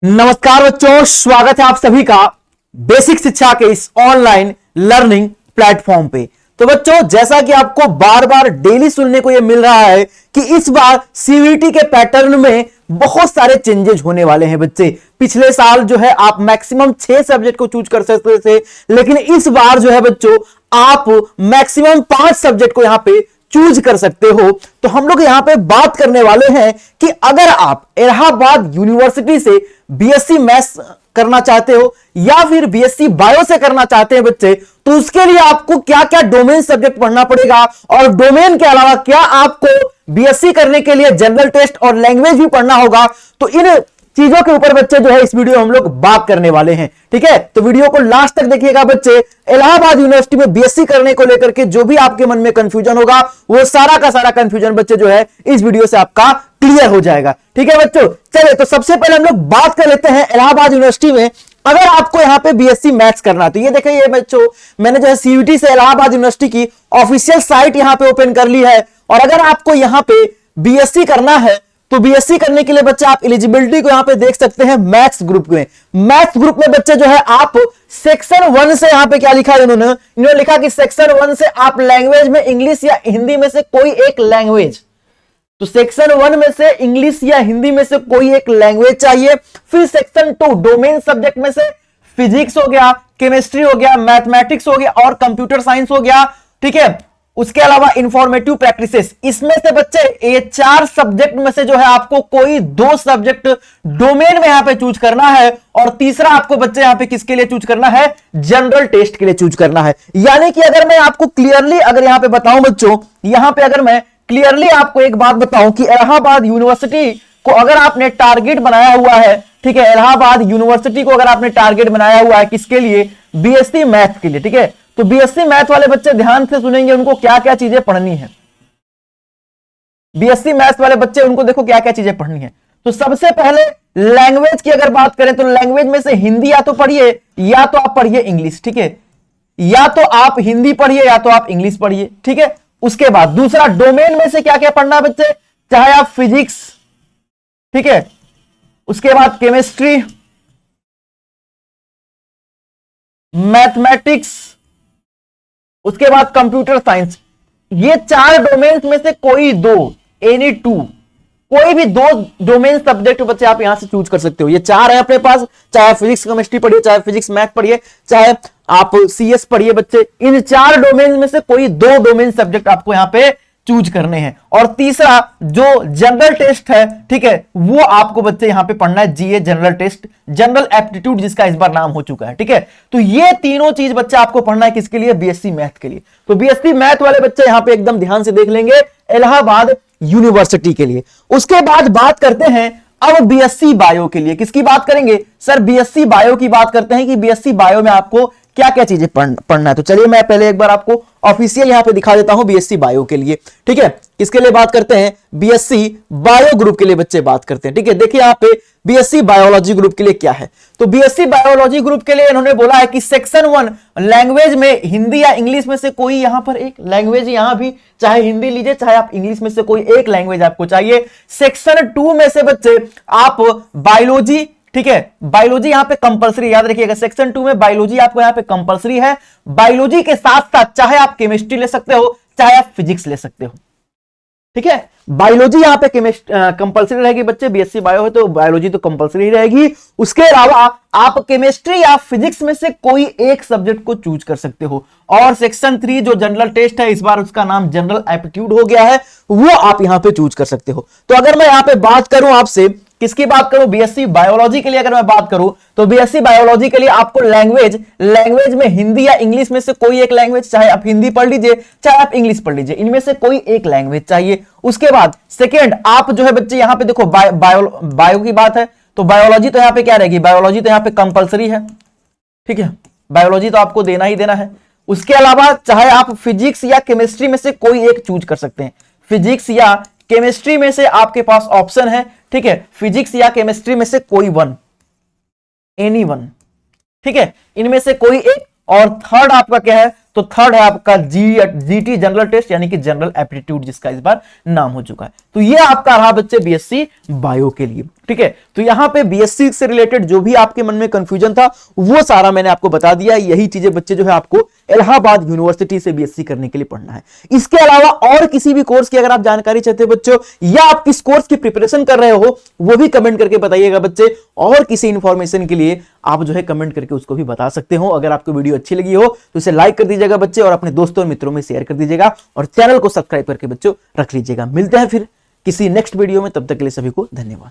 नमस्कार बच्चों, स्वागत है आप सभी का बेसिक शिक्षा के इस ऑनलाइन लर्निंग प्लेटफॉर्म पे। तो बच्चों, जैसा कि आपको बार बार डेली सुनने को यह मिल रहा है कि इस बार सीवीटी के पैटर्न में बहुत सारे चेंजेस होने वाले हैं बच्चे। पिछले साल जो है आप मैक्सिमम 6 सब्जेक्ट को चूज कर सकते थे, लेकिन इस बार जो है बच्चों आप मैक्सिमम 5 सब्जेक्ट को यहां पे चूज कर सकते हो। तो हम लोग यहां पे बात करने वाले हैं कि अगर आप इलाहाबाद यूनिवर्सिटी से बीएससी मैथ्स करना चाहते हो या फिर बीएससी बायो से करना चाहते हैं बच्चे, तो उसके लिए आपको क्या क्या डोमेन सब्जेक्ट पढ़ना पड़ेगा और डोमेन के अलावा क्या आपको बीएससी करने के लिए जनरल टेस्ट और लैंग्वेज भी पढ़ना होगा। तो इन चीजों के ऊपर बच्चे जो है इस वीडियो में हम लोग बात करने वाले हैं। ठीक है, तो वीडियो को लास्ट तक देखिएगा बच्चे। इलाहाबाद यूनिवर्सिटी में बीएससी करने को लेकर के जो भी आपके मन में कंफ्यूजन होगा वो सारा का सारा कंफ्यूजन बच्चे जो है इस वीडियो से आपका क्लियर हो जाएगा। ठीक है बच्चों, चलिए तो सबसे पहले हम लोग बात कर लेते हैं इलाहाबाद यूनिवर्सिटी में अगर आपको यहां पे बीएससी मैथ्स करना है। तो ये देखिए ये बच्चों, मैंने जो है सीयूटी से इलाहाबाद यूनिवर्सिटी की ऑफिशियल साइट यहां पे ओपन कर ली है। और अगर आपको यहां पे बीएससी करना है तो बीएससी करने के लिए बच्चे आप एलिजिबिलिटी को यहां पे देख सकते हैं मैथ्स ग्रुप में। मैथ्स ग्रुप में बच्चे जो है आप सेक्शन 1 से यहां पे क्या लिखा है इन्होंने लिखा कि सेक्शन 1 से आप लैंग्वेज में इंग्लिश या हिंदी में से कोई एक लैंग्वेज, तो सेक्शन 1 में से इंग्लिश या हिंदी में से कोई एक लैंग्वेज चाहिए। फिर सेक्शन 2 डोमेन सब्जेक्ट में से फिजिक्स हो गया, केमिस्ट्री हो गया, मैथमेटिक्स हो गया और कंप्यूटर साइंस हो गया। ठीक है, उसके अलावा इंफॉर्मेटिव प्रैक्टिसेस, इसमें से बच्चे ये 4 सब्जेक्ट में से जो है आपको कोई 2 सब्जेक्ट डोमेन में यहां पे चूज करना है और तीसरा आपको बच्चे यहां पे किसके लिए चूज करना है, जनरल टेस्ट के लिए चूज करना है। यानी कि अगर मैं आपको क्लियरली अगर यहां पे बताऊं बच्चों, यहां पे अगर मैं क्लियरली आपको एक बात बताऊं कि इलाहाबाद यूनिवर्सिटी को अगर आपने टारगेट बनाया हुआ है, ठीक है, इलाहाबाद यूनिवर्सिटी को अगर आपने टारगेट बनाया हुआ है किसके लिए, बीएससी मैथ के लिए। ठीक है, तो बीएससी मैथ वाले बच्चे ध्यान से सुनेंगे उनको क्या क्या चीजें पढ़नी है। बीएससी मैथ वाले बच्चे उनको देखो क्या क्या चीजें पढ़नी है। तो सबसे पहले लैंग्वेज की अगर बात करें तो लैंग्वेज में से हिंदी या तो पढ़िए या तो आप पढ़िए इंग्लिश। ठीक है, या तो आप हिंदी पढ़िए या तो आप इंग्लिश पढ़िए। ठीक है, उसके बाद दूसरा डोमेन में से क्या क्या पढ़ना है बच्चे, चाहे आप फिजिक्स, ठीक है, उसके बाद केमिस्ट्री, मैथमेटिक्स, उसके बाद कंप्यूटर साइंस, ये 4 डोमेन्स में से कोई 2, एनी 2, कोई भी 2 डोमेन सब्जेक्ट बच्चे आप यहां से चूज कर सकते हो। ये 4 है अपने पास, चाहे फिजिक्स केमिस्ट्री पढ़िए, चाहे फिजिक्स मैथ पढ़िए, चाहे आप सीएस पढ़िए बच्चे। इन 4 डोमेन में से कोई 2 डोमेन सब्जेक्ट आपको यहां पे चूज करने हैं। और तीसरा जो जनरल टेस्ट है, ठीक है, वो आपको बच्चे यहां पे पढ़ना है, जीए जनरल टेस्ट, जनरल एप्टीट्यूड जिसका इस बार नाम हो चुका है। ठीक है, तो ये तीनों चीज बच्चे आपको पढ़ना है किसके लिए, बीएससी मैथ के लिए। तो बीएससी मैथ वाले बच्चे यहां पे एकदम ध्यान से देख लेंगे इलाहाबाद यूनिवर्सिटी के लिए। उसके बाद बात करते हैं अब बीएससी बायो के लिए। किसकी बात करेंगे सर, बीएससी बायो की बात करते हैं कि बीएससी बायो में आपको क्या क्या चीजें पढ़ना है। तो चलिए मैं पहले एक बार आपको ऑफिशियल यहां पे दिखा देता हूं बीएससी बायो के लिए। ठीक है, किसके लिए बात करते हैं, बीएससी बायो ग्रुप के लिए बच्चे बात करते हैं। ठीक है, देखिए यहां पे बीएससी बायोलॉजी ग्रुप के लिए क्या है। तो बीएससी बायोलॉजी ग्रुप के लिए इन्होंने बोला है कि सेक्शन 1 लैंग्वेज में हिंदी या इंग्लिश में से कोई यहां पर एक लैंग्वेज, यहां भी चाहे हिंदी लीजिए चाहे आप इंग्लिश में से कोई एक लैंग्वेज आपको चाहिए। सेक्शन 2 में से बच्चे आप बायोलॉजी, ठीक है, बायोलॉजी यहां पे कंपलसरी, याद रखिएगा सेक्शन 2 में बायोलॉजी आपको यहां पे कंपलसरी है। बायोलॉजी के साथ साथ चाहे आप केमिस्ट्री ले सकते हो चाहे आप फिजिक्स ले सकते हो। ठीक है, बायोलॉजी यहां पे कंपलसरी रहेगी बच्चे, बीएससी बायो है तो बायोलॉजी तो कंपलसरी रहेगी। उसके अलावा आप केमिस्ट्री या फिजिक्स में से कोई एक सब्जेक्ट को चूज कर सकते हो। और सेक्शन 3 जो जनरल टेस्ट है, इस बार उसका नाम जनरल एप्टीट्यूड हो गया है, वो आप यहां पे चूज कर सकते हो। तो अगर मैं यहां पे बात करूं आपसे, किसकी बात करूं, बीएससी बायोलॉजी के लिए अगर मैं बात करूं तो बीएससी बायोलॉजी के लिए आपको लैंग्वेज में हिंदी या इंग्लिश में से कोई एक लैंग्वेज, चाहे आप हिंदी पढ़ लीजिए चाहे आप इंग्लिश पढ़ लीजिए, इनमें से कोई एक लैंग्वेज चाहिए। उसके बाद सेकेंड आप जो है बच्चे यहां पे देखो बायो की बात है तो बायोलॉजी तो यहां पे क्या रहेगी, बायोलॉजी तो यहां पे कंपलसरी है। ठीक है, बायोलॉजी तो आपको देना ही देना है। उसके अलावा चाहे आप फिजिक्स या केमिस्ट्री में से कोई एक चूज कर सकते हैं, फिजिक्स या केमिस्ट्री में से आपके पास ऑप्शन है। ठीक है, फिजिक्स या केमिस्ट्री में से कोई 1, एनी 1। ठीक है, इनमें से कोई एक। और थर्ड आपका क्या है, तो थर्ड है आपका जीटी जनरल टेस्ट, यानी कि जनरल एप्टीट्यूड, जिसका इस बार नाम हो चुका है। तो ये आपका रहा बच्चे बीएससी बायो के लिए, ठीक है। तो यहां पे बीएससी से रिलेटेड जो भी आपके मन में कंफ्यूजन था वो सारा मैंने आपको बता दिया। यही चीजें बच्चे जो है आपको इलाहाबाद यूनिवर्सिटी से बीएससी करने के लिए पढ़ना है। इसके अलावा और किसी भी कोर्स की अगर आप जानकारी चाहते हो बच्चों, या आप किस कोर्स की प्रिपरेशन कर रहे हो, वो भी कमेंट करके बताइएगा बच्चे। और किसी इंफॉर्मेशन के लिए आप जो है कमेंट करके उसको भी बता सकते हो। अगर आपको वीडियो अच्छी लगी हो तो इसे लाइक कर दीजिएगा बच्चे, और अपने दोस्तों और मित्रों में शेयर कर दीजिएगा, और चैनल को सब्सक्राइब करके बच्चों रख लीजिएगा। मिलते हैं फिर किसी नेक्स्ट वीडियो में, तब तक के लिए सभी को धन्यवाद।